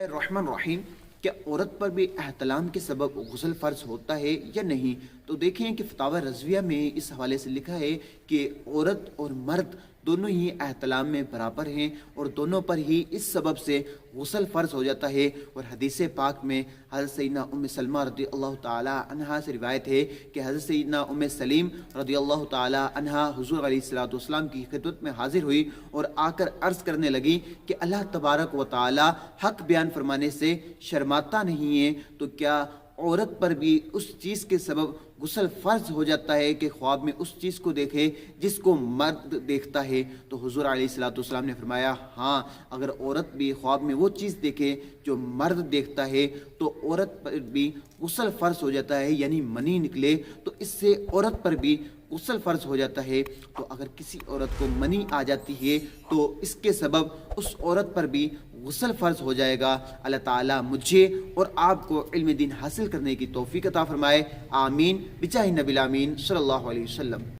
الرحمن الرحیم، کیا عورت پر بھی احتلام کے سبب غسل فرض ہوتا ہے یا نہیں؟ تو دیکھیں کہ فتاوی رضویہ میں اس حوالے سے لکھا ہے کہ عورت اور مرد دونوں ہی احتلام میں برابر ہیں اور دونوں پر ہی اس سبب سے غسل فرض ہو جاتا ہے۔ اور حدیث پاک میں حضرت سیدنا ام سلمہ رضی اللہ تعالی عنہا سے روایت ہے کہ حضرت سیدنا ام سلیم رضی اللہ تعالی عنہا حضور علیہ الصلوۃ والسلام کی خدمت میں حاضر ہوئی اور آ کر عرض کرنے لگی کہ اللہ تبارک و تعالی حق بیان فرمانے سے شرماتا نہیں ہے، تو کیا عورت پر بھی اس چیز کے سبب غسل فرض ہو جاتا ہے کہ خواب میں اس چیز کو دیکھے جس کو مرد دیکھتا ہے؟ تو حضور علیہ الصلوۃ والسلام نے فرمایا ہاں، اگر عورت بھی خواب میں وہ چیز دیکھے جو مرد دیکھتا ہے تو عورت پر بھی غسل فرض ہو جاتا ہے، یعنی منی نکلے تو اس سے عورت پر بھی غسل فرض ہو جاتا ہے۔ تو اگر کسی عورت کو منی آ جاتی ہے تو اس کے سبب اس عورت پر بھی غسل فرض ہو جائے گا۔ اللہ تعالیٰ مجھے اور آپ کو علم دین حاصل کرنے کی توفیق عطا فرمائے، آمین بجاہ نبی الامین صلی اللہ علیہ وسلم۔